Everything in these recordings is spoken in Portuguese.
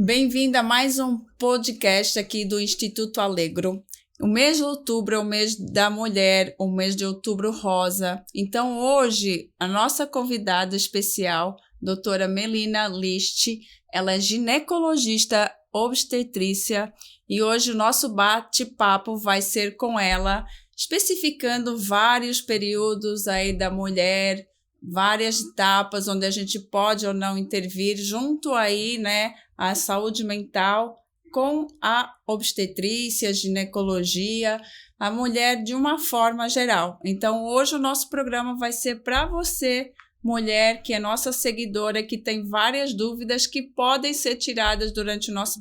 Bem-vindo a mais um podcast aqui do Instituto Alegro. O mês de outubro é o mês da mulher, o mês de outubro rosa. Então, hoje, a nossa convidada especial, doutora Melina List, ela é ginecologista obstetrícia e hoje o nosso bate-papo vai ser com ela, especificando vários períodos aí da mulher, várias etapas onde a gente pode ou não intervir junto aí, né, à saúde mental com a obstetrícia, a ginecologia, a mulher de uma forma geral. Então, hoje o nosso programa vai ser para você, mulher, que é nossa seguidora, que tem várias dúvidas que podem ser tiradas durante o nosso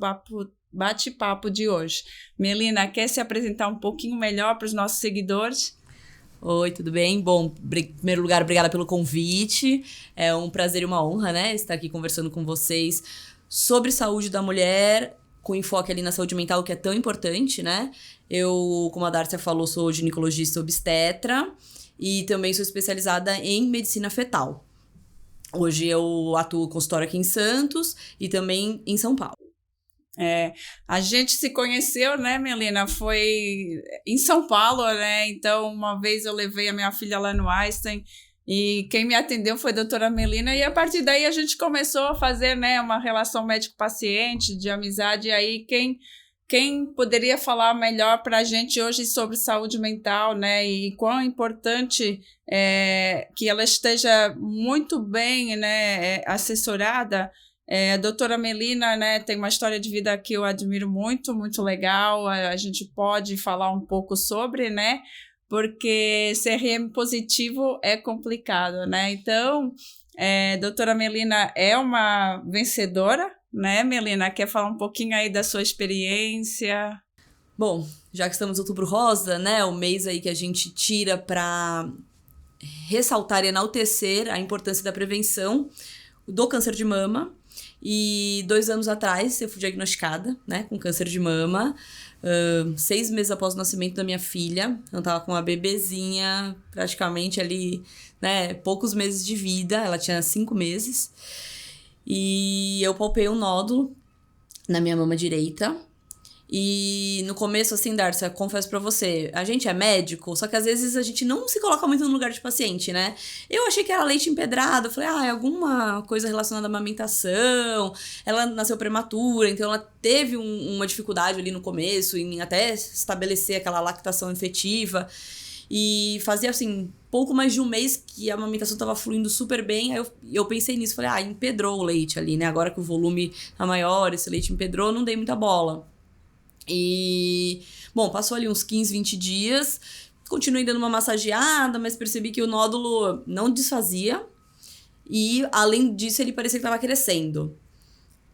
bate-papo de hoje. Melina, quer se apresentar um pouquinho melhor para os nossos seguidores? Oi, tudo bem? Bom, em primeiro lugar, obrigada pelo convite. É um prazer e uma honra, né, estar aqui conversando com vocês sobre saúde da mulher, com enfoque ali na saúde mental, que é tão importante, né? Eu, como a Dárcia falou, sou ginecologista obstetra e também sou especializada em medicina fetal. Hoje eu atuo no consultório aqui em Santos e também em São Paulo. A gente se conheceu, né, Melina? Foi em São Paulo, né? Então, uma vez eu levei a minha filha lá no Einstein e quem me atendeu foi a doutora Melina e a partir daí a gente começou a fazer, né, uma relação médico-paciente, de amizade. E aí, quem poderia falar melhor para a gente hoje sobre saúde mental, né? E quão importante é que ela esteja muito bem, né, assessorada. A doutora Melina, né, tem uma história de vida que eu admiro muito, muito legal. A gente pode falar um pouco sobre, né? Porque CRM positivo é complicado, né? Então, doutora Melina é uma vencedora, né, Melina? Quer falar um pouquinho aí da sua experiência? Bom, já que estamos no Outubro Rosa, né, o mês aí que a gente tira para ressaltar e enaltecer a importância da prevenção do câncer de mama. E 2 anos atrás eu fui diagnosticada, né, com câncer de mama, 6 meses após o nascimento da minha filha. Eu tava com uma bebezinha praticamente ali, né, poucos meses de vida, ela tinha 5 meses. E eu palpei um nódulo na minha mama direita. E no começo, assim, Dárcia, confesso pra você, a gente é médico, só que às vezes a gente não se coloca muito no lugar de paciente, né? Eu achei que era leite empedrado, eu falei, é alguma coisa relacionada à amamentação, ela nasceu prematura, então ela teve uma dificuldade ali no começo em até estabelecer aquela lactação efetiva. E fazia, assim, pouco mais de um mês que a amamentação tava fluindo super bem, aí eu pensei nisso, falei, empedrou o leite ali, né? Agora que o volume tá maior, esse leite empedrou, não dei muita bola. E, bom, passou ali uns 15, 20 dias, continuei dando uma massageada, mas percebi que o nódulo não desfazia e, além disso, ele parecia que estava crescendo.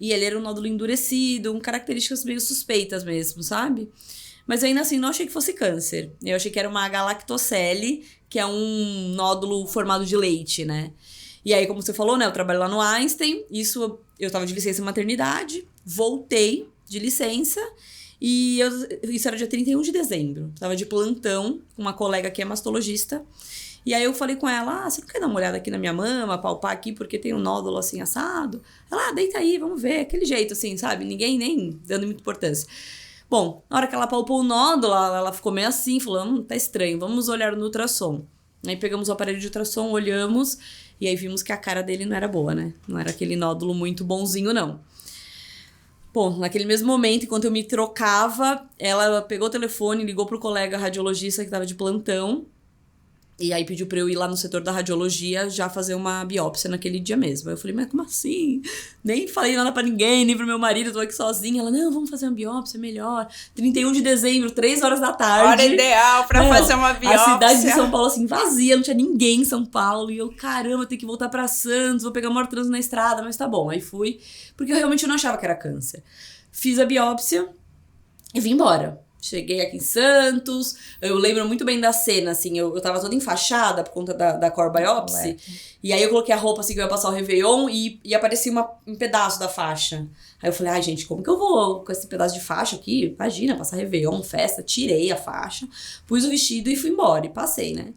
E ele era um nódulo endurecido, com características meio suspeitas mesmo, sabe? Mas ainda assim, não achei que fosse câncer. Eu achei que era uma galactocele, que é um nódulo formado de leite, né? E aí, como você falou, né, eu trabalho lá no Einstein, eu tava de licença maternidade, voltei de licença. E isso era dia 31 de dezembro. Tava de plantão com uma colega que é mastologista. E aí eu falei com ela, você não quer dar uma olhada aqui na minha mama, palpar aqui, porque tem um nódulo assim assado? Ela, deita aí, vamos ver. Aquele jeito assim, sabe? Ninguém nem dando muita importância. Bom, na hora que ela palpou o nódulo, ela ficou meio assim, falou, tá estranho, vamos olhar no ultrassom. Aí pegamos o aparelho de ultrassom, olhamos, e aí vimos que a cara dele não era boa, né? Não era aquele nódulo muito bonzinho, não. Bom, naquele mesmo momento, enquanto eu me trocava, ela pegou o telefone, ligou pro colega radiologista que tava de plantão. E aí pediu pra eu ir lá no setor da radiologia já fazer uma biópsia naquele dia mesmo. Aí eu falei, mas como assim? Nem falei nada pra ninguém, nem pro meu marido, tô aqui sozinha. Ela, não, vamos fazer uma biópsia, melhor. 31 de dezembro, 3 horas da tarde. Hora ideal pra fazer uma biópsia. A cidade de São Paulo, assim, vazia, não tinha ninguém em São Paulo. E eu, caramba, eu tenho que voltar pra Santos, vou pegar o maior trânsito na estrada, mas tá bom. Aí fui, porque eu realmente não achava que era câncer. Fiz a biópsia e vim embora. Cheguei aqui em Santos, eu lembro muito bem da cena, assim, eu tava toda enfaixada por conta da core biopsy, e aí eu coloquei a roupa, assim, que eu ia passar o Réveillon, e aparecia um pedaço da faixa. Aí eu falei, gente, como que eu vou com esse pedaço de faixa aqui? Imagina, passar Réveillon, festa, tirei a faixa, pus o vestido e fui embora, e passei, né?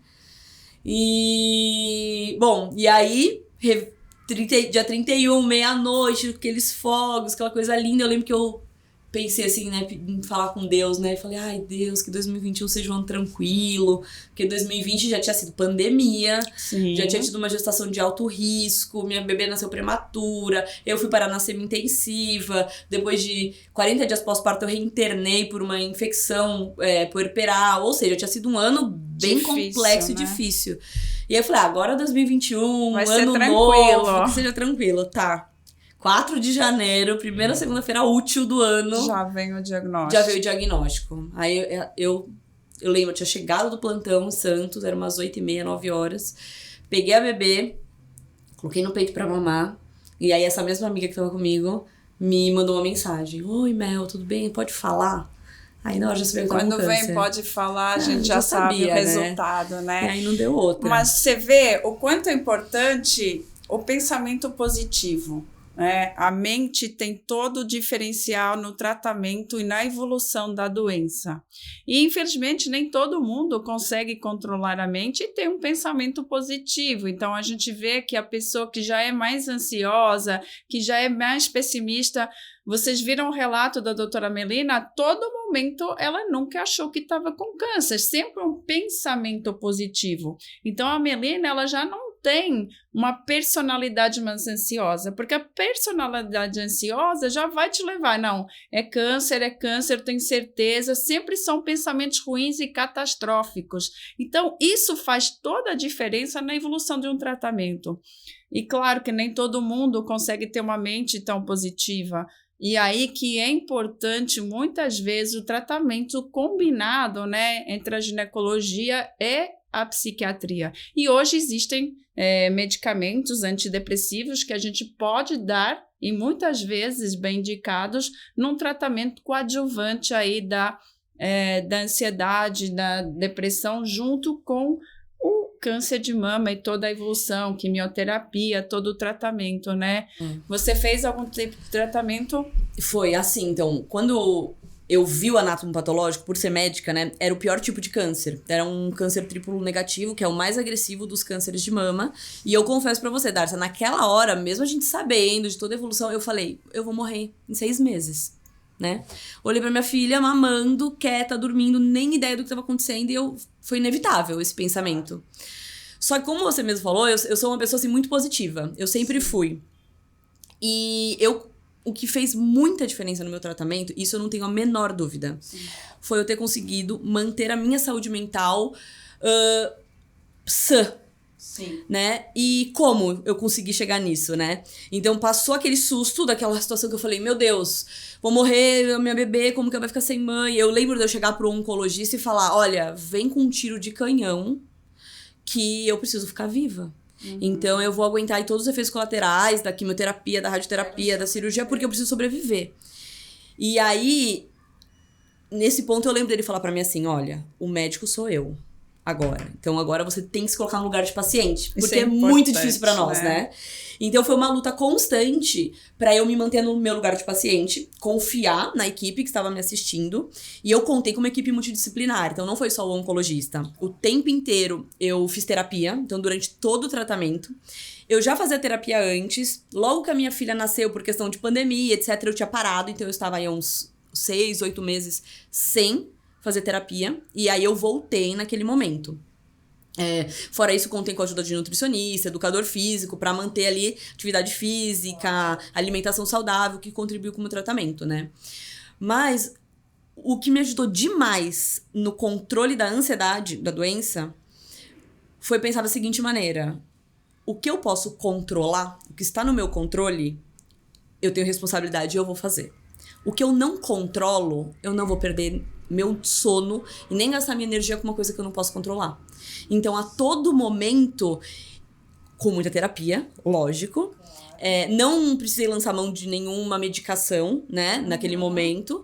E, bom, e aí... dia 31, meia-noite, aqueles fogos, aquela coisa linda. Eu lembro que eu pensei assim, né, em falar com Deus, né? Falei, ai, Deus, que 2021 seja um ano tranquilo. Porque 2020 já tinha sido pandemia. Sim. Já tinha tido uma gestação de alto risco. Minha bebê nasceu prematura. Eu fui parar na semi-intensiva. Depois de 40 dias pós-parto, eu reinternei por uma infecção puerperal. Ou seja, tinha sido um ano bem difícil, complexo e né? difícil. E aí eu falei, agora 2021, Vai ser ano tranquilo. novo, que seja tranquilo, tá. 4 de janeiro, primeira segunda-feira útil do ano. Já vem o diagnóstico. Já veio o diagnóstico. Aí eu lembro, eu tinha chegado do plantão em Santos, era umas 8h30, 9 horas. Peguei a bebê, coloquei no peito pra mamar. E aí essa mesma amiga que tava comigo me mandou uma mensagem. Oi, Mel, tudo bem? Pode falar? Aí na hora já sabia que eu tava com Quando vem, câncer. pode falar, a gente já já sabe sabia, o né? resultado, né? E aí não deu outra. Mas você vê o quanto é importante o pensamento positivo. A mente tem todo o diferencial no tratamento e na evolução da doença. E, infelizmente, nem todo mundo consegue controlar a mente e ter um pensamento positivo. Então, a gente vê que a pessoa que já é mais ansiosa, que já é mais pessimista, vocês viram o relato da doutora Melina, a todo momento ela nunca achou que estava com câncer, sempre um pensamento positivo. Então, a Melina, ela já não tem uma personalidade mais ansiosa, porque a personalidade ansiosa já vai te levar, não, é câncer, tenho certeza, sempre são pensamentos ruins e catastróficos. Então, isso faz toda a diferença na evolução de um tratamento. E claro que nem todo mundo consegue ter uma mente tão positiva, e aí que é importante, muitas vezes, o tratamento combinado, né, entre a ginecologia e a psiquiatria. E hoje existem medicamentos antidepressivos que a gente pode dar, e muitas vezes bem indicados, num tratamento coadjuvante aí da ansiedade, da depressão, junto com o câncer de mama e toda a evolução, quimioterapia, todo o tratamento, né? Você fez algum tipo de tratamento? Foi assim, então, quando eu vi o anátomo patológico, por ser médica, né, era o pior tipo de câncer. Era um câncer triplo negativo, que é o mais agressivo dos cânceres de mama. E eu confesso pra você, Darcia, naquela hora, mesmo a gente sabendo de toda a evolução, eu falei, eu vou morrer em 6 meses, né? Olhei pra minha filha, mamando, quieta, dormindo, nem ideia do que estava acontecendo, e foi inevitável esse pensamento. Só que, como você mesmo falou, eu sou uma pessoa, assim, muito positiva. Eu sempre fui. E o que fez muita diferença no meu tratamento, isso eu não tenho a menor dúvida, foi eu ter conseguido manter a minha saúde mental sã. Sim. Né? E como eu consegui chegar nisso, né? Então passou aquele susto daquela situação que eu falei, meu Deus, vou morrer, minha bebê, como que ela vai ficar sem mãe? Eu lembro de eu chegar pro oncologista e falar, olha, vem com um tiro de canhão que eu preciso ficar viva. Então eu vou aguentar aí todos os efeitos colaterais da quimioterapia, da radioterapia, da cirurgia, porque eu preciso sobreviver. E aí, nesse ponto eu lembro dele falar pra mim assim, olha, o médico sou eu. Agora. Então, agora você tem que se colocar no lugar de paciente. Porque é muito difícil pra nós, né? Então, foi uma luta constante pra eu me manter no meu lugar de paciente, confiar na equipe que estava me assistindo. E eu contei com uma equipe multidisciplinar. Então, não foi só o oncologista. O tempo inteiro eu fiz terapia. Então, durante todo o tratamento. Eu já fazia terapia antes. Logo que a minha filha nasceu, por questão de pandemia, etc., eu tinha parado. Então, eu estava aí há uns 6, 8 meses sem fazer terapia, e aí eu voltei naquele momento. Fora isso, contei com a ajuda de nutricionista, educador físico, pra manter ali atividade física, alimentação saudável, que contribuiu com o meu tratamento, né? Mas o que me ajudou demais no controle da ansiedade, da doença, foi pensar da seguinte maneira: o que eu posso controlar, o que está no meu controle, eu tenho responsabilidade e eu vou fazer. O que eu não controlo, eu não vou perder meu sono e nem gastar minha energia com uma coisa que eu não posso controlar. Então, a todo momento, com muita terapia, lógico, não precisei lançar mão de nenhuma medicação, né, naquele momento,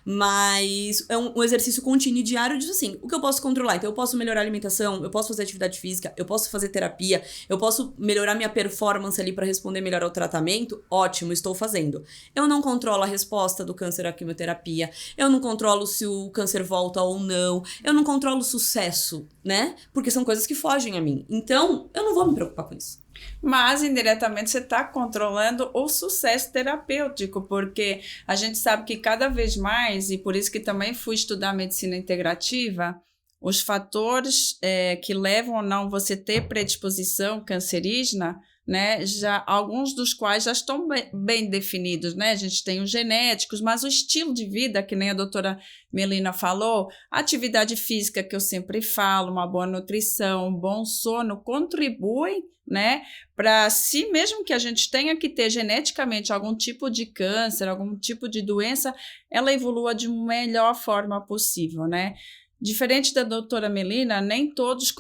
mas é um exercício contínuo e diário de, assim, o que eu posso controlar? Então, eu posso melhorar a alimentação, eu posso fazer atividade física, eu posso fazer terapia, eu posso melhorar minha performance ali para responder melhor ao tratamento, ótimo, estou fazendo. Eu não controlo a resposta do câncer à quimioterapia, eu não controlo se o câncer volta ou não, eu não controlo o sucesso, né? Porque são coisas que fogem a mim. Então, eu não vou me preocupar com isso. Mas, indiretamente, você está controlando o sucesso terapêutico, porque a gente sabe que cada vez mais, e por isso que também fui estudar medicina integrativa, os fatores que levam ou não você ter predisposição cancerígena, né, já, alguns dos quais já estão bem definidos, né? A gente tem os genéticos, mas o estilo de vida, que nem a doutora Melina falou, a atividade física que eu sempre falo, uma boa nutrição, um bom sono, contribuem, né, para si mesmo que a gente tenha que ter geneticamente algum tipo de câncer, algum tipo de doença, ela evolua de melhor forma possível, né? Diferente da doutora Melina, nem todos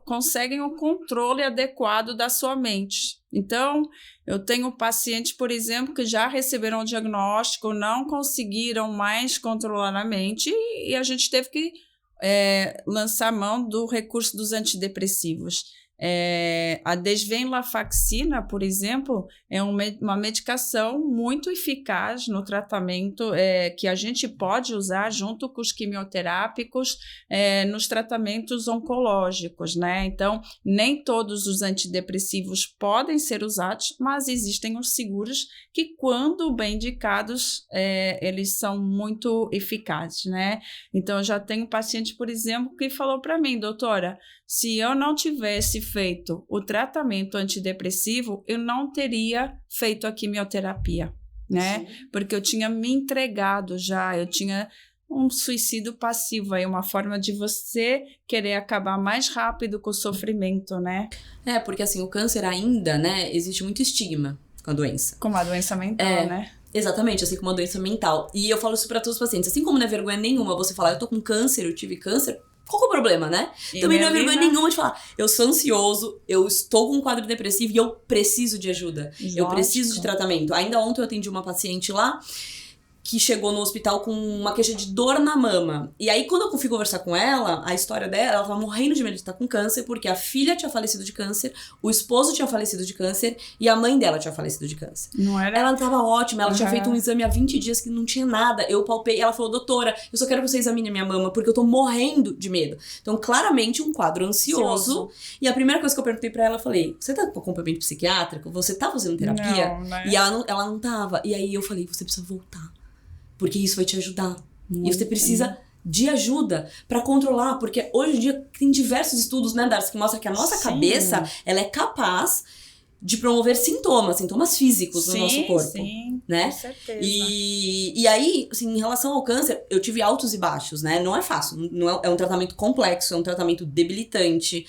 conseguem o controle adequado da sua mente. Então, eu tenho pacientes, por exemplo, que já receberam o diagnóstico, não conseguiram mais controlar a mente e a gente teve que lançar mão do recurso dos antidepressivos. A desvenlafaxina, por exemplo, é uma medicação muito eficaz no tratamento que a gente pode usar junto com os quimioterápicos nos tratamentos oncológicos, né? Então, nem todos os antidepressivos podem ser usados, mas existem os seguros que, quando bem indicados, eles são muito eficazes, né? Então, eu já tenho um paciente, por exemplo, que falou para mim, doutora, se eu não tivesse feito o tratamento antidepressivo, eu não teria feito a quimioterapia, né? Sim. Porque eu tinha me entregado já, eu tinha um suicídio passivo, aí uma forma de você querer acabar mais rápido com o sofrimento, né? Porque assim, o câncer ainda, né, existe muito estigma com a doença. Como a doença mental, né? Exatamente, assim como a doença mental. E eu falo isso pra todos os pacientes, assim como não é vergonha nenhuma você falar, eu tô com câncer, eu tive câncer, qual que é o problema, né? E também não é vergonha nenhuma de falar, eu sou ansioso, eu estou com um quadro depressivo e eu preciso de ajuda. Lógico. Eu preciso de tratamento. Ainda ontem eu atendi uma paciente lá que chegou no hospital com uma queixa de dor na mama. E aí, quando eu fui conversar com ela, a história dela, ela tava morrendo de medo de estar com câncer, porque a filha tinha falecido de câncer, o esposo tinha falecido de câncer e a mãe dela tinha falecido de câncer. Não era? Ela tava ótima, ela tinha feito um exame há 20 dias que não tinha nada. Eu palpei, ela falou, doutora, eu só quero que você examine a minha mama, porque eu tô morrendo de medo. Então, claramente, um quadro ansioso. E a primeira coisa que eu perguntei pra ela, eu falei, você tá com acompanhamento psiquiátrico? Você tá fazendo terapia? Não, né? E ela não tava. E aí eu falei, você precisa voltar. Porque isso vai te ajudar. Muito. E você precisa de ajuda pra controlar. Porque hoje em dia tem diversos estudos, né, Darcy, que mostram que a nossa cabeça, ela é capaz de promover sintomas físicos no nosso corpo. Sim, né? Com certeza. E aí, assim, em relação ao câncer, eu tive altos e baixos, né? Não é fácil, não é um tratamento complexo, é um tratamento debilitante,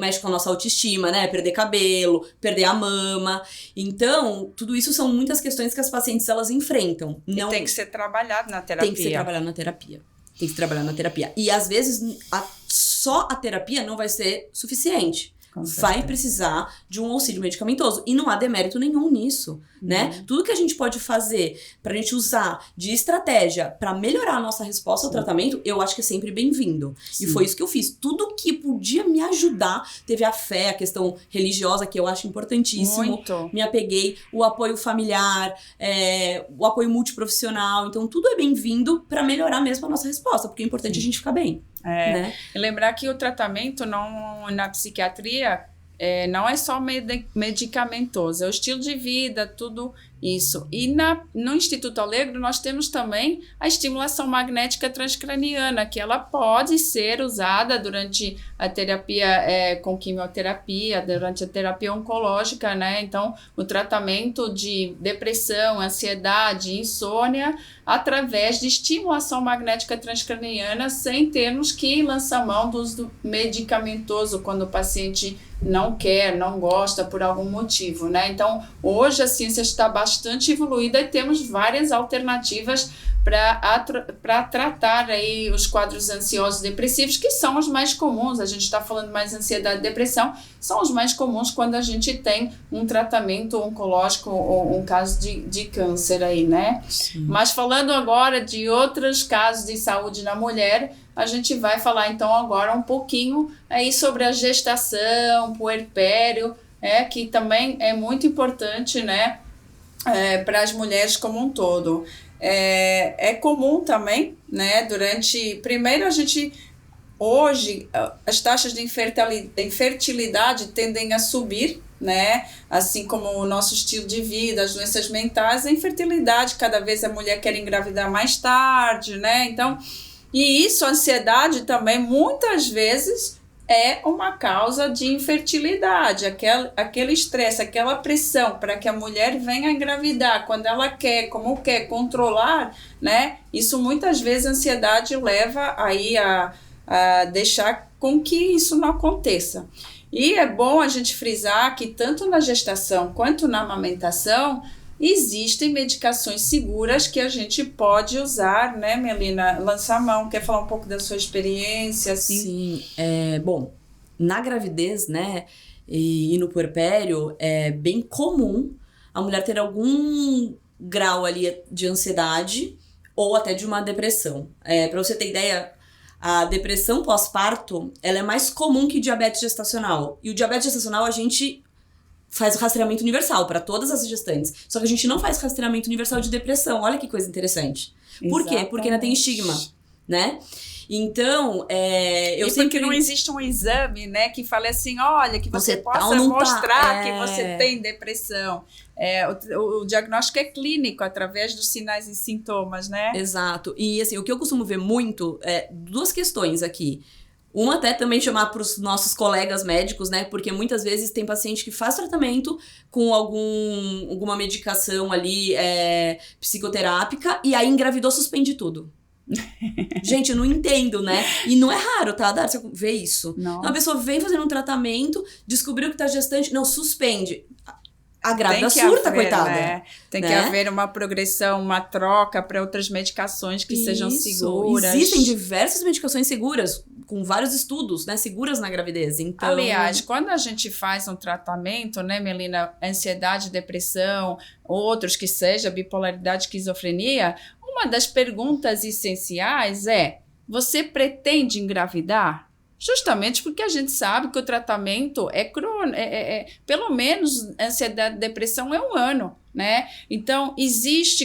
mexe com a nossa autoestima, né? Perder cabelo, perder a mama. Então, tudo isso são muitas questões que as pacientes, elas enfrentam. Não, e tem que ser trabalhado na terapia. Tem que ser trabalhado na terapia. Tem que se trabalhar na terapia. E às vezes, só a terapia não vai ser suficiente. Vai precisar de um auxílio medicamentoso. E não há demérito nenhum nisso, né? Tudo que a gente pode fazer pra gente usar de estratégia pra melhorar a nossa resposta ao tratamento, eu acho que é sempre bem-vindo. E foi isso que eu fiz. Tudo que podia me ajudar, teve a fé, a questão religiosa, que eu acho importantíssimo. Muito. Me apeguei, o apoio familiar, o apoio multiprofissional. Então, tudo é bem-vindo pra melhorar mesmo a nossa resposta, porque é importante a gente ficar bem. Né? E lembrar que o tratamento na psiquiatria não é só medicamentoso, é o estilo de vida, tudo isso. E no Instituto Alegro nós temos também a estimulação magnética transcraniana, que ela pode ser usada durante a terapia com quimioterapia, durante a terapia oncológica, né? Então, o tratamento de depressão, ansiedade, insônia, através de estimulação magnética transcraniana, sem termos que lançar mão do uso medicamentoso quando o paciente não quer, não gosta por algum motivo, né? Então, hoje a ciência está bastante evoluída e temos várias alternativas para tratar aí os quadros ansiosos depressivos, que são os mais comuns. A gente está falando mais ansiedade e depressão, são os mais comuns quando a gente tem um tratamento oncológico ou um caso de câncer aí, né? Sim. Mas falando agora de outros casos de saúde na mulher, a gente vai falar então agora um pouquinho aí sobre a gestação, puerpério, que também é muito importante, né, para as mulheres como um todo. É comum também, né, primeiro a gente hoje as taxas de infertilidade tendem a subir, né? Assim como o nosso estilo de vida, as doenças mentais, a infertilidade, cada vez a mulher quer engravidar mais tarde, né? Então, e isso, a ansiedade também, muitas vezes é uma causa de infertilidade, aquele estresse, aquela pressão para que a mulher venha engravidar quando ela quer, como quer, controlar, né? Isso muitas vezes a ansiedade leva aí a deixar com que isso não aconteça. E é bom a gente frisar que tanto na gestação quanto na amamentação existem medicações seguras que a gente pode usar, né, Melina? Lança a mão, quer falar um pouco da sua experiência? Assim? Sim, bom, na gravidez, né, e no puerpério, é bem comum a mulher ter algum grau ali de ansiedade ou até de uma depressão. Para você ter ideia, a depressão pós-parto, ela é mais comum que diabetes gestacional. E o diabetes gestacional a gente faz o rastreamento universal para todas as gestantes. Só que a gente não faz rastreamento universal de depressão. Olha que coisa interessante. Por quê? Porque ainda tem estigma, né? Então, eu sempre... porque não existe um exame, né, que fale assim, olha, que você possa não mostrar que você tem depressão. O diagnóstico é clínico, através dos sinais e sintomas, né? Exato. E, assim, o que eu costumo ver muito é duas questões aqui. Uma até também chamar para os nossos colegas médicos, né? Porque muitas vezes tem paciente que faz tratamento com alguma medicação ali psicoterápica e aí engravidou, suspende tudo. Gente, eu não entendo, né? E não é raro, tá, Dara? Você vê isso. Não. Uma pessoa vem fazendo um tratamento, descobriu que tá gestante, não, suspende. A grávida surta, coitada. Né? Tem que haver uma progressão, uma troca para outras medicações que sejam seguras. Existem diversas medicações seguras, com vários estudos, né, seguras na gravidez. Então... Aliás, quando a gente faz um tratamento, né, Melina, ansiedade, depressão, outros que seja, bipolaridade, esquizofrenia, uma das perguntas essenciais é: você pretende engravidar? Justamente porque a gente sabe que o tratamento é crônico, pelo menos ansiedade e depressão é 1 ano, né? Então,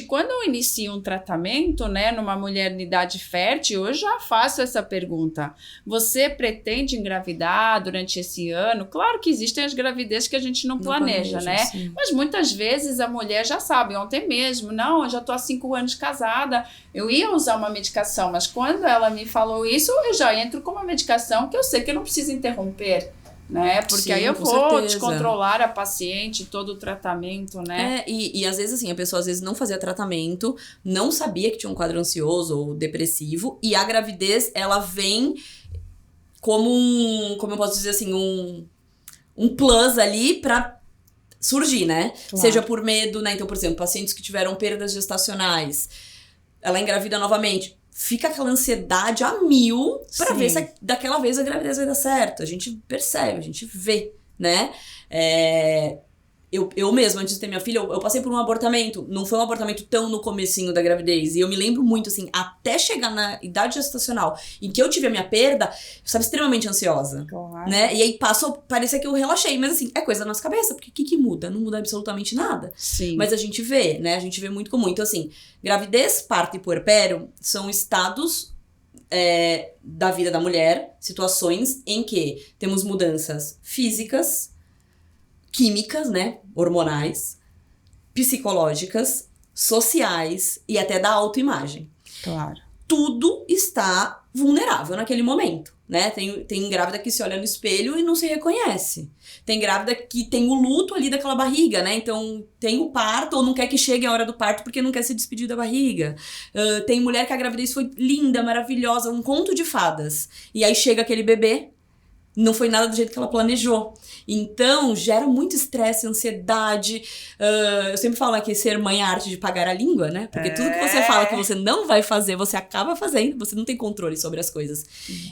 quando eu inicio um tratamento, né, numa mulher em idade fértil, eu já faço essa pergunta: você pretende engravidar durante esse ano? Claro que existem as gravidezes que a gente não planeja, né? Sim. Mas muitas vezes a mulher já sabe, ontem mesmo, não, eu já tô há 5 anos casada, eu ia usar uma medicação, mas quando ela me falou isso, eu já entro com uma medicação que eu sei que eu não preciso interromper, né? Porque sim, aí eu vou certeza. descontrolar a paciente, todo o tratamento, né? E às vezes assim, a pessoa às vezes não fazia tratamento, não sabia que tinha um quadro ansioso ou depressivo, e a gravidez, ela vem como como eu posso dizer assim, um plus ali pra surgir, né? Claro. Seja por medo, né? Então, por exemplo, pacientes que tiveram perdas gestacionais, ela engravida novamente, fica aquela ansiedade a 1000 pra ver se daquela vez a gravidez vai dar certo. A gente percebe, a gente vê, né? Eu mesma, antes de ter minha filha, eu passei por um abortamento. Não foi um abortamento tão no comecinho da gravidez. E eu me lembro muito, assim, até chegar na idade gestacional em que eu tive a minha perda, eu estava extremamente ansiosa. Claro. Né? E aí parecia que eu relaxei. Mas assim, é coisa da nossa cabeça. Porque o que muda? Não muda absolutamente nada. Sim. Mas a gente vê, né? A gente vê muito comum. Então assim, gravidez, parto e puerpério são estados da vida da mulher, situações em que temos mudanças físicas, químicas, né, hormonais, psicológicas, sociais e até da autoimagem. Claro. Tudo está vulnerável naquele momento, né? Tem grávida que se olha no espelho e não se reconhece. Tem grávida que tem o luto ali daquela barriga, né? Então tem o parto ou não quer que chegue a hora do parto porque não quer se despedir da barriga. Tem mulher que a gravidez foi linda, maravilhosa, um conto de fadas. E aí chega aquele bebê, não foi nada do jeito que ela planejou. Então, gera muito estresse, ansiedade. Eu sempre falo aqui, ser mãe é a arte de pagar a língua, né? Porque tudo que você fala que você não vai fazer, você acaba fazendo. Você não tem controle sobre as coisas.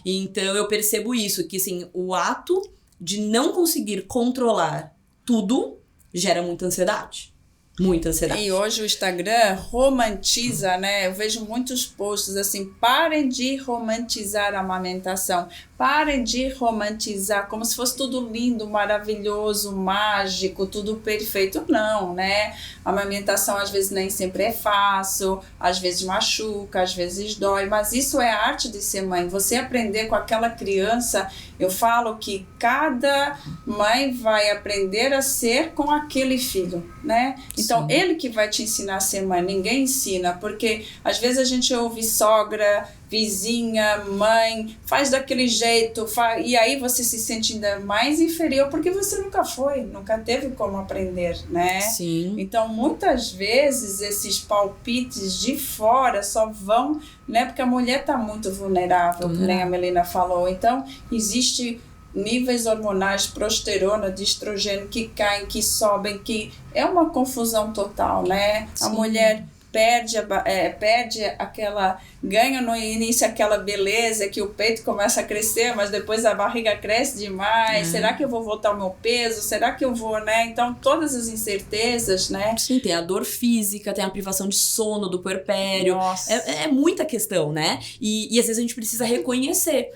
Então, eu percebo isso, que assim, o ato de não conseguir controlar tudo gera muita ansiedade. Muita ansiedade. E hoje o Instagram romantiza, né? Eu vejo muitos posts assim: parem de romantizar a amamentação. Parem de romantizar como se fosse tudo lindo, maravilhoso, mágico, tudo perfeito. Não, né? A amamentação às vezes nem sempre é fácil, às vezes machuca, às vezes dói, mas isso é a arte de ser mãe. Você aprender com aquela criança, eu falo que cada mãe vai aprender a ser com aquele filho, né? Então, Sim. ele que vai te ensinar a ser mãe, ninguém ensina, porque às vezes a gente ouve sogra, vizinha, mãe, faz daquele jeito, e aí você se sente ainda mais inferior porque você nunca foi, nunca teve como aprender, né? Sim. Então, muitas vezes, esses palpites de fora só vão, né? Porque a mulher está muito vulnerável, que nem a Melina falou. Então, existe níveis hormonais, progesterona, de estrogênio que caem, que sobem, que é uma confusão total, né? Sim. A mulher perde aquela, ganha no início aquela beleza, que o peito começa a crescer, mas depois a barriga cresce demais. Será que eu vou voltar ao meu peso? Será que eu vou, né? Então, todas as incertezas, né? Sim, tem a dor física, tem a privação de sono do puerpério. Nossa. É muita questão, né? E às vezes a gente precisa reconhecer.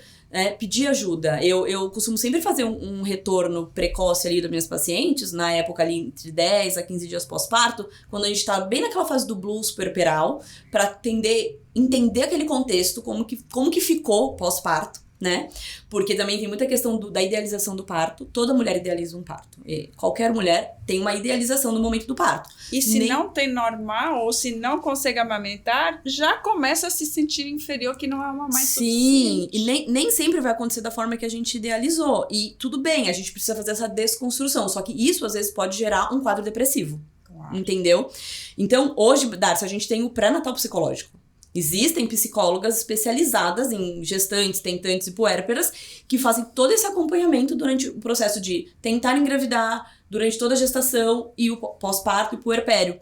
Pedir ajuda. Eu costumo sempre fazer um retorno precoce ali das minhas pacientes, na época ali entre 10 a 15 dias pós-parto, quando a gente tá bem naquela fase do blues puerperal, pra entender aquele contexto, como que ficou pós-parto, né? Porque também tem muita questão da idealização do parto. Toda mulher idealiza um parto. Qualquer mulher tem uma idealização no momento do parto. E se não tem normal, ou se não consegue amamentar, já começa a se sentir inferior, que não é uma mãe Sim, suficiente. e nem sempre vai acontecer da forma que a gente idealizou. E tudo bem, a gente precisa fazer essa desconstrução. Só que isso, às vezes, pode gerar um quadro depressivo. Claro. Entendeu? Então, hoje, Darcy, a gente tem o pré-natal psicológico. Existem psicólogas especializadas em gestantes, tentantes e puérperas que fazem todo esse acompanhamento durante o processo de tentar engravidar, durante toda a gestação e o pós-parto e puerpério.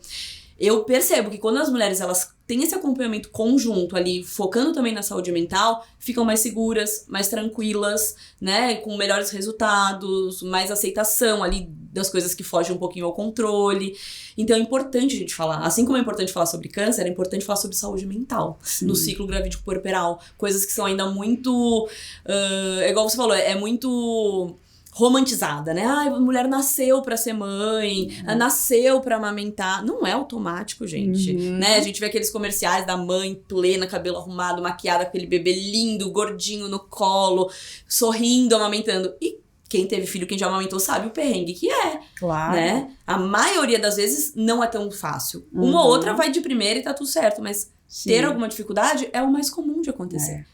Eu percebo que quando as mulheres elas têm esse acompanhamento conjunto ali, focando também na saúde mental, ficam mais seguras, mais tranquilas, né, com melhores resultados, mais aceitação ali das coisas que fogem um pouquinho ao controle. Então é importante a gente falar, assim como é importante falar sobre câncer, é importante falar sobre saúde mental. Sim. No ciclo gravídico puerperal, coisas que são ainda muito, igual você falou, é muito romantizada, né? A mulher nasceu pra ser mãe, nasceu pra amamentar. Não é automático, gente, né? A gente vê aqueles comerciais da mãe plena, cabelo arrumado, maquiada, aquele bebê lindo, gordinho no colo, sorrindo, amamentando. E quem teve filho, quem já amamentou, sabe o perrengue que é. Claro. Né? A maioria das vezes não é tão fácil. Uma ou outra vai de primeira e tá tudo certo, mas ter alguma dificuldade é o mais comum de acontecer.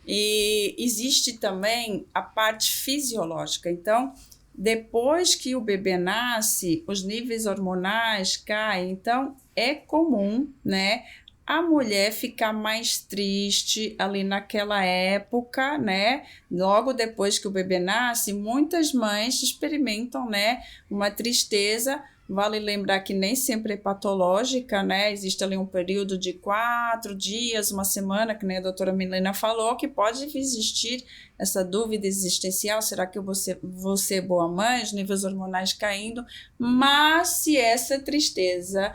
E existe também a parte fisiológica. Então, depois que o bebê nasce, os níveis hormonais caem. Então, é comum, né, a mulher ficar mais triste ali naquela época, né? Logo depois que o bebê nasce, muitas mães experimentam, né, uma tristeza. Vale lembrar que nem sempre é patológica, né? Existe ali um período de 4 dias, uma semana, que nem a doutora Milena falou, que pode existir essa dúvida existencial, será que eu vou ser boa mãe, os níveis hormonais caindo? Mas se essa tristeza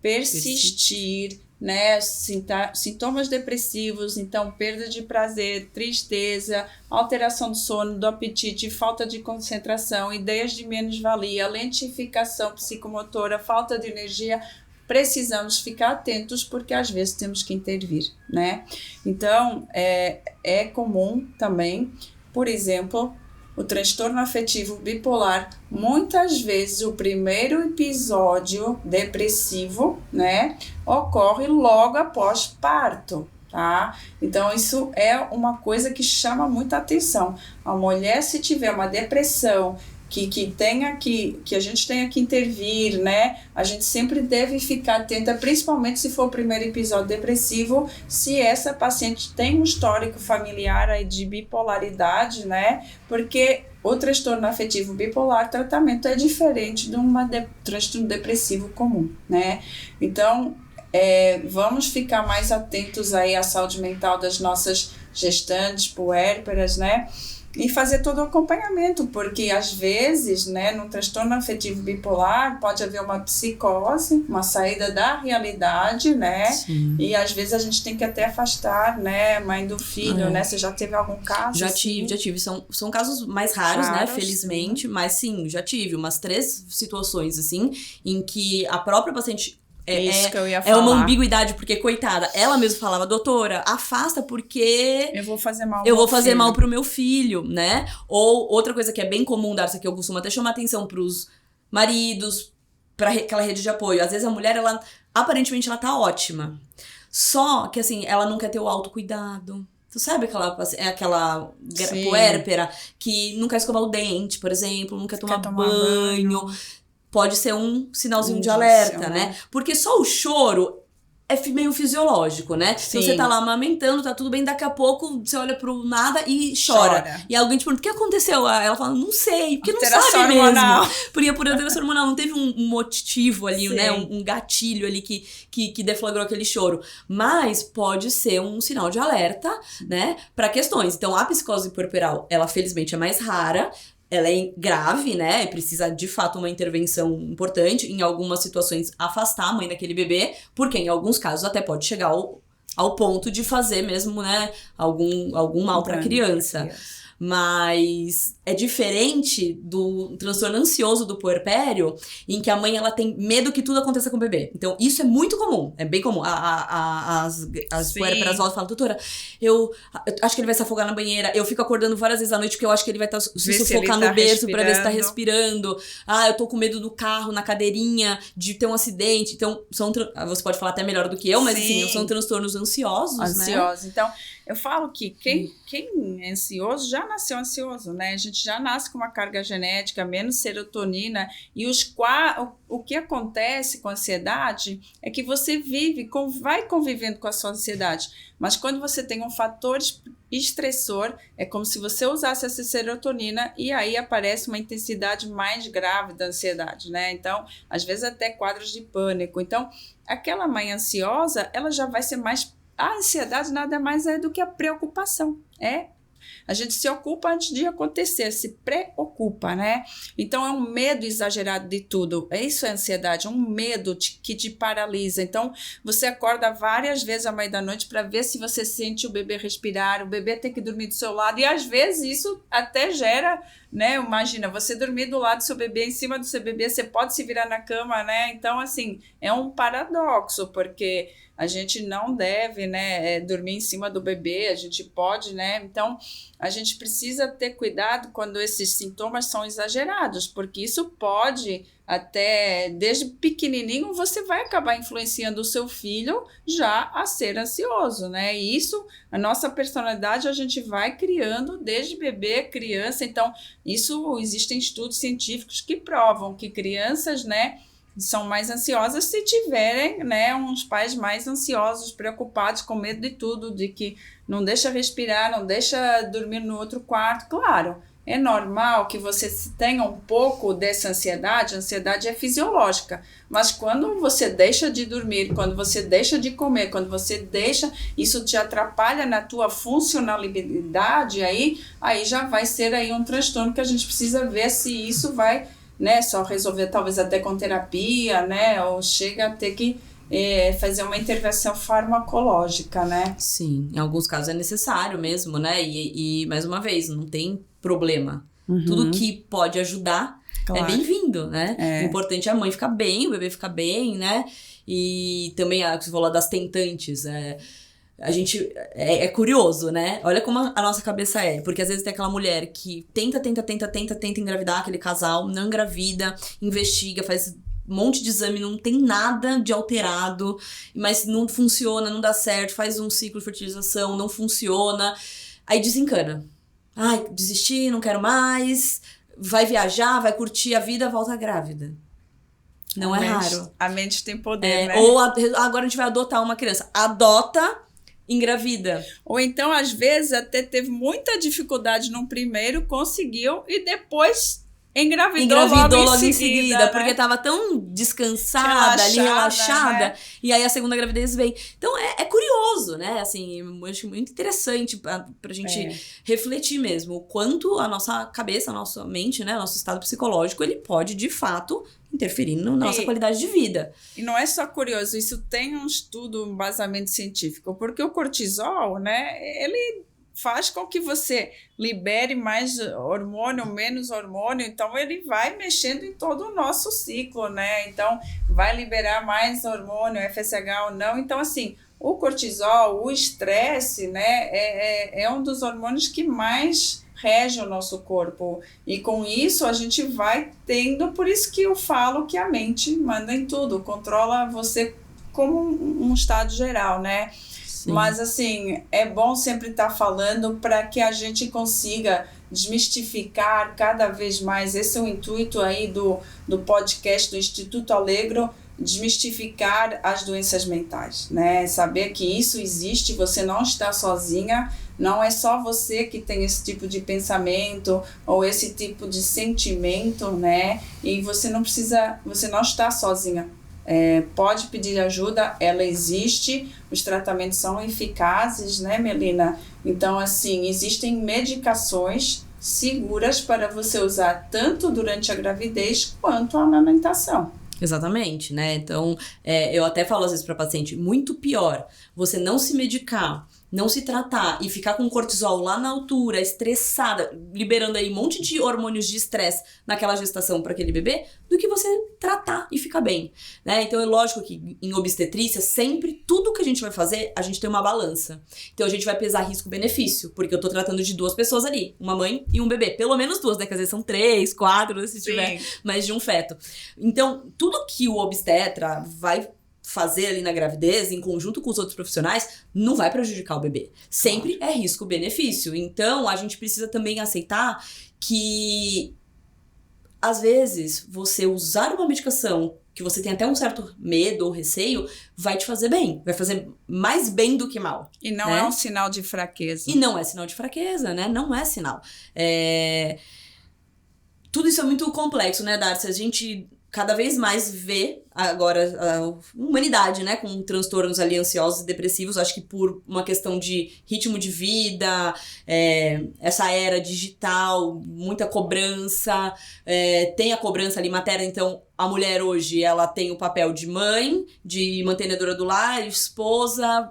persistir, né, sintomas depressivos, então perda de prazer, tristeza, alteração do sono, do apetite, falta de concentração, ideias de menos-valia, lentificação psicomotora, falta de energia, precisamos ficar atentos porque às vezes temos que intervir, né? Então, é comum também, por exemplo, o transtorno afetivo bipolar, muitas vezes o primeiro episódio depressivo, né, ocorre logo após parto, tá? Então, isso é uma coisa que chama muita atenção. A mulher, se tiver uma depressão, que a gente tenha que intervir, né? A gente sempre deve ficar atenta, principalmente se for o primeiro episódio depressivo, se essa paciente tem um histórico familiar aí de bipolaridade, né? Porque o transtorno afetivo bipolar, tratamento é diferente de um transtorno depressivo comum, né? Então, vamos ficar mais atentos aí à saúde mental das nossas gestantes, puérperas, né? E fazer todo o acompanhamento, porque às vezes, né, no transtorno afetivo bipolar pode haver uma psicose, uma saída da realidade, né? Sim. E às vezes a gente tem que até afastar, né, mãe do filho, né? Você já teve algum caso? Já assim? tive. São casos mais raros, né? Felizmente. Sim. Mas sim, já tive umas 3 situações, assim, em que a própria paciente... Isso que eu ia É falar. uma ambiguidade, porque, coitada, ela mesma falava, doutora, afasta porque... Eu vou fazer mal pro meu filho, né? Ou outra coisa que é bem comum, Darcy, que eu costumo até chamar atenção pros maridos, pra aquela rede de apoio. Às vezes a mulher, ela aparentemente, ela tá ótima. Só que, assim, ela não quer ter o autocuidado. Tu sabe aquela puérpera que não quer escovar o dente, por exemplo, não quer tomar banho. Pode ser um sinalzinho de alerta, né? Porque só o choro é meio fisiológico, né? Sim. Então você tá lá amamentando, tá tudo bem, daqui a pouco você olha pro nada e chora. E alguém te pergunta, o que aconteceu? Ela fala, não sei, porque não sabe hormonal. mesmo. Porque por alteração hormonal não teve um motivo ali, Sim. né? Um gatilho ali que deflagrou aquele choro. Mas pode ser um sinal de alerta, né? Pra questões. Então a psicose puerperal, ela felizmente é mais rara. Ela é grave, né? Precisa, de fato, uma intervenção importante. Em algumas situações, afastar a mãe daquele bebê. Porque, em alguns casos, até pode chegar ao ponto de fazer mesmo, né? Algum mal pra criança. Mas é diferente do transtorno ansioso do puerpério, em que a mãe, ela tem medo que tudo aconteça com o bebê. Então, isso é muito comum, é bem comum. As puérperas voltam e falam, doutora, eu acho que ele vai se afogar na banheira, eu fico acordando várias vezes à noite porque eu acho que ele vai se sufocar no berço pra ver se tá respirando. Eu tô com medo do carro, na cadeirinha, de ter um acidente. Então, você pode falar até melhor do que eu, mas assim, são transtornos ansiosos, né? Então, eu falo que quem é ansioso já nasceu ansioso, né? A gente já nasce com uma carga genética, menos serotonina. E o que acontece com a ansiedade é que você vai convivendo com a sua ansiedade. Mas quando você tem um fator estressor, é como se você usasse essa serotonina e aí aparece uma intensidade mais grave da ansiedade, né? Então, às vezes até quadros de pânico. Então, aquela mãe ansiosa, ela já vai ser mais... A ansiedade nada mais é do que a preocupação, A gente se ocupa antes de acontecer, se preocupa, né? Então, é um medo exagerado de tudo. Isso é ansiedade, um medo que te paralisa. Então, você acorda várias vezes à meia-da-noite para ver se você sente o bebê respirar, o bebê tem que dormir do seu lado. E, às vezes, isso até gera, né? Imagina, você dormir do lado do seu bebê, em cima do seu bebê, você pode se virar na cama, né? Então, assim, é um paradoxo, porque... A gente não deve, né, dormir em cima do bebê, a gente pode, né? Então, a gente precisa ter cuidado quando esses sintomas são exagerados, porque isso pode, até desde pequenininho, você vai acabar influenciando o seu filho já a ser ansioso, né? E isso, a nossa personalidade, a gente vai criando desde bebê, criança. Então, isso, existem estudos científicos que provam que crianças, né, são mais ansiosas se tiverem, né, uns pais mais ansiosos, preocupados, com medo de tudo, de que não deixa respirar, não deixa dormir no outro quarto. Claro, é normal que você tenha um pouco dessa ansiedade, a ansiedade é fisiológica, mas quando você deixa de dormir, quando você deixa de comer, quando você deixa, isso te atrapalha na tua funcionalidade, aí já vai ser aí um transtorno que a gente precisa ver se isso vai... né, só resolver talvez até com terapia, né, ou chega a ter que fazer uma intervenção farmacológica, né? Sim, em alguns casos é necessário mesmo, né, e mais uma vez, não tem problema. Tudo que pode ajudar é bem-vindo, né? O importante é a mãe ficar bem, o bebê ficar bem, né, e também você falou das tentantes, a gente é curioso, né? Olha como a nossa cabeça é. Porque às vezes tem aquela mulher que tenta engravidar aquele casal, não engravida, investiga, faz um monte de exame, não tem nada de alterado, mas não funciona, não dá certo, faz um ciclo de fertilização, não funciona, aí desencana. Ai, desisti, não quero mais, vai viajar, vai curtir a vida, volta grávida. Não é raro. A mente tem poder, né? Ou agora a gente vai adotar uma criança. Adota... engravida. Ou então, às vezes, até teve muita dificuldade no primeiro, conseguiu e depois Engravidou logo em seguida, né? Porque tava tão descansada, relaxada, né? E aí a segunda gravidez vem. Então é curioso, né? Assim, eu acho muito interessante pra gente refletir mesmo o quanto a nossa cabeça, a nossa mente, né? O nosso estado psicológico, ele pode, de fato, interferir na nossa qualidade de vida. E não é só curioso, isso tem um estudo, um embasamento científico, porque o cortisol, né, ele faz com que você libere mais hormônio, menos hormônio, então ele vai mexendo em todo o nosso ciclo, né? Então vai liberar mais hormônio, FSH ou não. Então, assim, o cortisol, o estresse, né, é um dos hormônios que mais rege o nosso corpo. E com isso a gente vai tendo, por isso que eu falo que a mente manda em tudo, controla você como um estado geral, né? Sim. Mas, assim, é bom sempre estar falando para que a gente consiga desmistificar cada vez mais. Esse é o intuito aí do podcast do Instituto Alegro, desmistificar as doenças mentais, né? Saber que isso existe, você não está sozinha, não é só você que tem esse tipo de pensamento ou esse tipo de sentimento, né? E você não está sozinha. Pode pedir ajuda, ela existe, os tratamentos são eficazes, né, Melina? Então, assim, existem medicações seguras para você usar tanto durante a gravidez quanto a amamentação. Exatamente, né? Então, eu até falo às vezes para paciente, muito pior você não se medicar, não se tratar e ficar com cortisol lá na altura, estressada, liberando aí um monte de hormônios de estresse naquela gestação para aquele bebê, do que você tratar e ficar bem, né? Então é lógico que em obstetrícia, sempre tudo que a gente vai fazer, a gente tem uma balança. Então a gente vai pesar risco-benefício, porque eu tô tratando de 2 pessoas ali, uma mãe e um bebê. Pelo menos 2, né? Que às vezes são 3, 4, se tiver mais de um feto. Então, tudo que o obstetra vai fazer ali na gravidez, em conjunto com os outros profissionais, não vai prejudicar o bebê. Sempre é risco-benefício. Então, a gente precisa também aceitar que, às vezes, você usar uma medicação que você tem até um certo medo ou receio, vai te fazer bem. Vai fazer mais bem do que mal. E não é um sinal de fraqueza. E não é sinal de fraqueza, né? Não é sinal. Tudo isso é muito complexo, né, Darcy? A gente cada vez mais vê agora a humanidade, né, com transtornos ali ansiosos e depressivos, acho que por uma questão de ritmo de vida, essa era digital, muita cobrança, tem a cobrança ali materna, então a mulher hoje, ela tem o papel de mãe, de mantenedora do lar, esposa,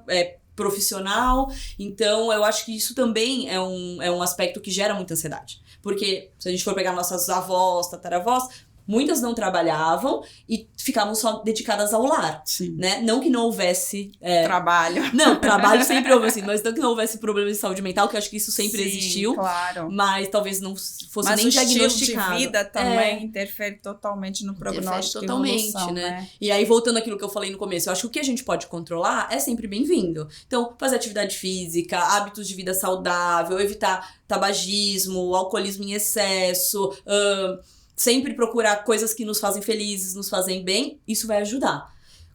profissional, então eu acho que isso também é um aspecto que gera muita ansiedade, porque se a gente for pegar nossas avós, tataravós, muitas não trabalhavam e ficavam só dedicadas ao lar, né? Não que não houvesse... trabalho. Não, trabalho sempre houve, assim, mas não que não houvesse problemas de saúde mental, que eu acho que isso sempre existiu. Claro. Mas talvez não fosse nem diagnosticado. Mas o estilo de vida também interfere totalmente no prognóstico totalmente, evolução, né? E aí, voltando àquilo que eu falei no começo, eu acho que o que a gente pode controlar é sempre bem-vindo. Então, fazer atividade física, hábitos de vida saudável, evitar tabagismo, alcoolismo em excesso, sempre procurar coisas que nos fazem felizes, nos fazem bem, isso vai ajudar.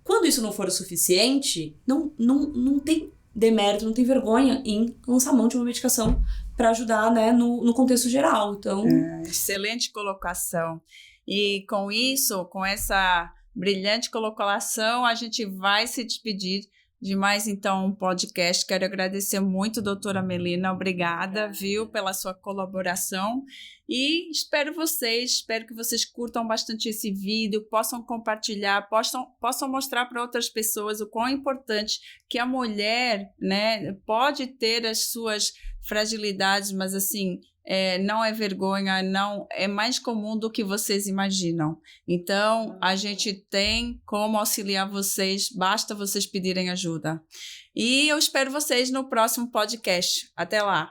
Quando isso não for o suficiente, não tem demérito, não tem vergonha em lançar mão de uma medicação para ajudar, né, no contexto geral. Então, excelente colocação. E com isso, com essa brilhante colocação, a gente vai se despedir de mais, então, um podcast. Quero agradecer muito, doutora Melina. Obrigada, viu, pela sua colaboração. E espero que vocês curtam bastante esse vídeo, possam compartilhar, possam mostrar para outras pessoas o quão importante que a mulher, né, pode ter as suas fragilidades, mas assim, não é vergonha, não é mais comum do que vocês imaginam. Então, a gente tem como auxiliar vocês, basta vocês pedirem ajuda. E eu espero vocês no próximo podcast. Até lá!